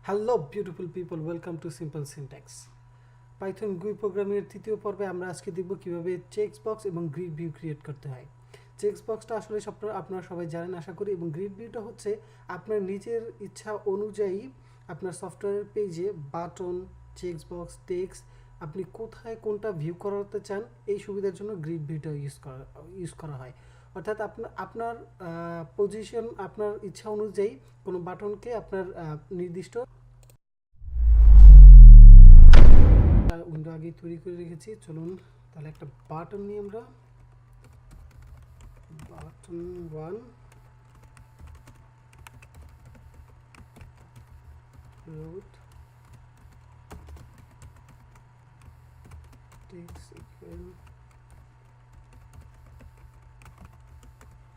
Hello beautiful people, welcome to simple syntax. Python গুই প্রোগ্রামিংয়ের তৃতীয় পর্বে আমরা আজকে দেখব কিভাবে চেকস বক্স এবং গ্রিড ভিউ ক্রিয়েট করতে হয়। চেকস বক্সটা আসলে আপনারা সবাই জানেন আশা করি, এবং গ্রিড ভিউটা হচ্ছে আপনার নিজের ইচ্ছা অনুযায়ী আপনার সফটওয়্যারের পেজে বাটন, চেকস বক্স, টেক্সট আপনি কোথায় কোনটা ভিউ করাতে চান এই সুবিধার জন্য গ্রিড ভিউটা ইউজ করা হয়। অর্থাৎ আপনার পজিশন, আপনার ইচ্ছা অনুযায়ী কোনো বাটনকে আপনার নির্দিষ্ট উইন্ডো আগে তৈরি করে রেখেছি। চলুন তাহলে একটা বাটন নিয়ে আমরা button 1 root text equal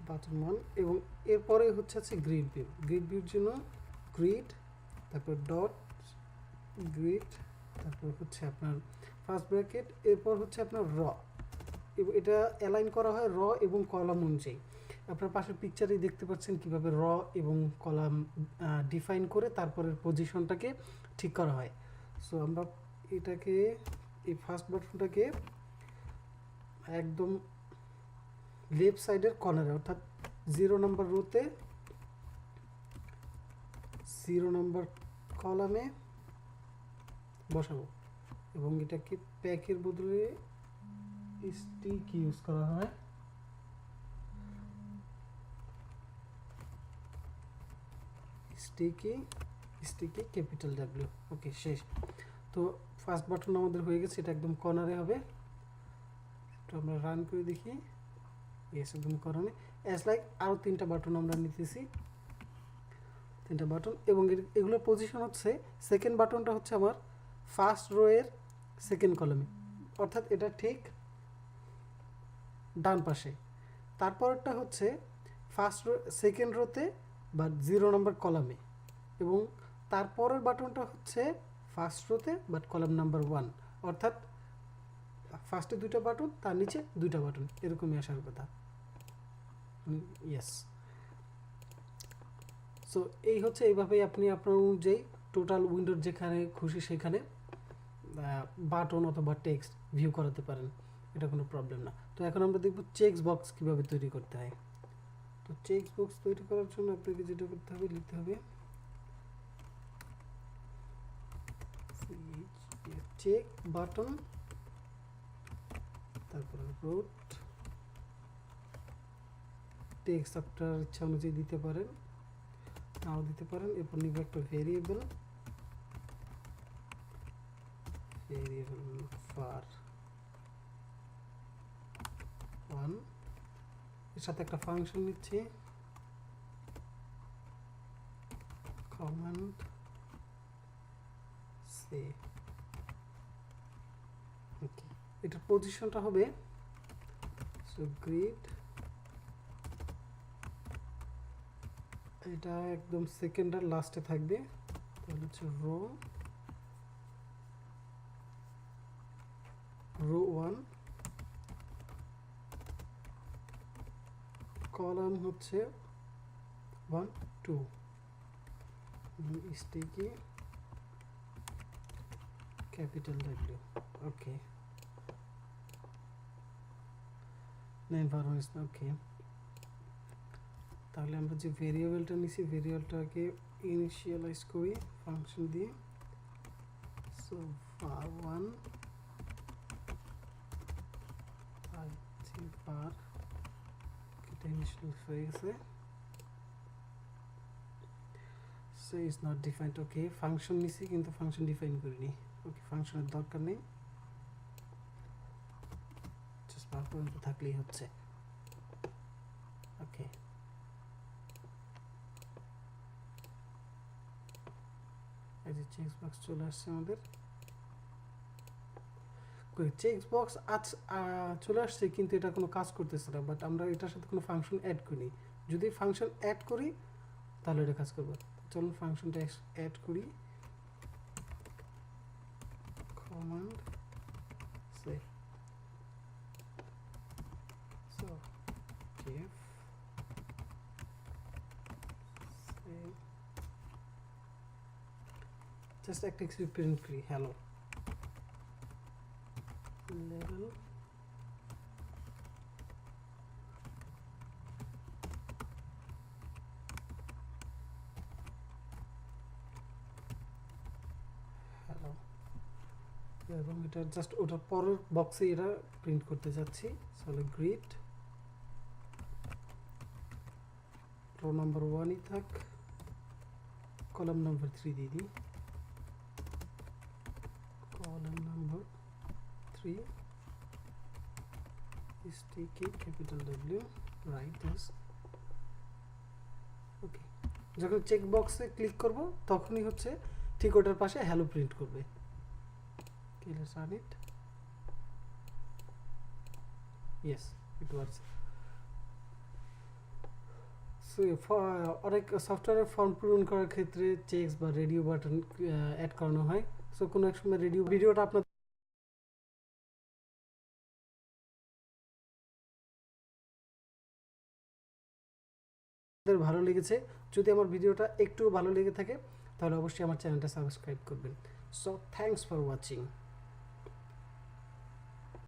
button 1 এবং এরপরে হচ্ছে গ্রিড ভিউ। গ্রিড ভিউর জন্য গ্রিড, তারপর ডট গ্রিড, তারপর হচ্ছে আপনার ফার্স্ট ব্র্যাকেট, এরপর হচ্ছে আপনার র, এবং এটা অ্যালাইন করা হয় র এবং কলাম অনুযায়ী। আপনার পাশের পিকচারেই দেখতে পাচ্ছেন কিভাবে র এবং কলাম ডিফাইন করে তারপরের পজিশনটাকে ঠিক করা হয়। সো আমরা এটাকে, এই ফার্স্ট বাটনটাকে একদম লেফট সাইডের কর্নারে, অর্থাৎ 0 নম্বর রোতে 0 নম্বর কলামে বসাবো, এবং এটাকে প্যাকের বদলে স্টিক ইউজ করা হয়। Sticky capital W. ওকে, শেষ। তো ফার্স্ট বাটন আমাদের হয়ে গেছে, এটা একদম কর্নারে হবে। তো আমরা রান করে দেখি, ইয়েস, একদম কর্নারে। অ্যাজ লাইক আরও 3টা বাটন আমরা নিতেছি, 3টা বাটন, এবং এগুলোর পজিশন হচ্ছে, সেকেন্ড বাটনটা হচ্ছে আমার ফার্স্ট রো এর সেকেন্ড কলামে, অর্থাৎ এটা ঠিক ডান পাশে। তারপরটা হচ্ছে ফার্স্ট রো সেকেন্ড রোতে বা 0 নম্বর কলামে, এবং তারপরের বাটনটা হচ্ছে ফার্স্ট রোতে বাট কলাম নাম্বার 1, অর্থাৎ ফার্স্টে 2টা বাটন, তার নিচে 2টা বাটন, এরকমই আসার কথা। ইয়েস। সো এই হচ্ছে, এইভাবেই আপনি আপনার অনুযায়ী টোটাল উইন্ডোর যেখানে খুশি সেখানে বাটন অথবা টেক্সট ভিউ করাতে পারেন, এটা কোনো প্রবলেম না। তো এখন আমরা দেখব চেকস বক্স কীভাবে তৈরি করতে হয়। তো চেকস বক্স তৈরি করার জন্য আপনাকে যেটা করতে হবে, লিখতে হবে চেক বাটন, তারপরে রুট টেক্সট আপনার ইচ্ছা অনুযায়ী দিতে পারেন, নাও দিতে পারেন। এরপর নিব একটা ভেরিয়েবল var 1, এর সাথে একটা ফাংশন নিচ্ছি কমান্ড সে। ওকে, এটার পজিশনটা হবে, সো গ্রিড, এটা একদম সেকেন্ড আর লাস্টে থাকবে, তাহলে হচ্ছে রো 1, কলাম হচ্ছে 1 2, স্টিকি ক্যাপিটাল ডাব্লিউ। ওকে, নেম ভার্বস, ওকে। তাহলে আমরা যে ভেরিয়েবলটা নিছি, ভেরিয়েবলটাকে ইনিশিয়ালাইজ করি ফাংশন দিয়ে। So var1, I think var এটা ইনিশিয়াল হয়ে গেছে। So is not defined. Okay, function নিছি কিন্তু ফাংশন ডিফাইন করিনি। ওকে, ফাংশনের দরকার নেই, জাস্ট বার পর্যন্ত থাকলেই হচ্ছে। ওকে, এই যে চেকস বক্স চলে আসছে আমাদের। চেকস বক্স চলে আসছে, কিন্তু এটা কোনো কাজ করতেছে না, বাট আমরা এটার সাথে কোনো ফাংশন অ্যাড করি। যদি ফাংশন অ্যাড করি তাহলে এটা কাজ করবে। চলুন ফাংশনটা অ্যাড করি, কমান্ড সে। সো def জাস্ট একটা কিছু প্রিন্ট করি, হ্যালো লেভেল হ্যালো, এবং এটা জাস্ট ওটার পরের বক্সে এটা প্রিন্ট করতে যাচ্ছি। তাহলে গ্রিড রো নাম্বার 1ই থাক, কলাম নাম্বার 3 দিয়ে দিই, column number 3 sticky capital W write this। ওকে, যখন চেক বক্সে ক্লিক করব তখনই হচ্ছে ঠিক ওটার পাশে হ্যালো প্রিন্ট করবে। Okay, let's run it. Yes, it works. So অনেক সফটওয়্যারের ফর্ম পূরণ করার ক্ষেত্রে চেকস বা রেডিও বাটন অ্যাড করানো হয়। সো কোনো এক সময় রেডিও ভিডিওটা আপনাদের ভালো লেগেছে, যদি আমার ভিডিওটা একটু ভালো লেগে থাকে তাহলে অবশ্যই আমার চ্যানেলটা সাবস্ক্রাইব করবেন। So thanks for watching.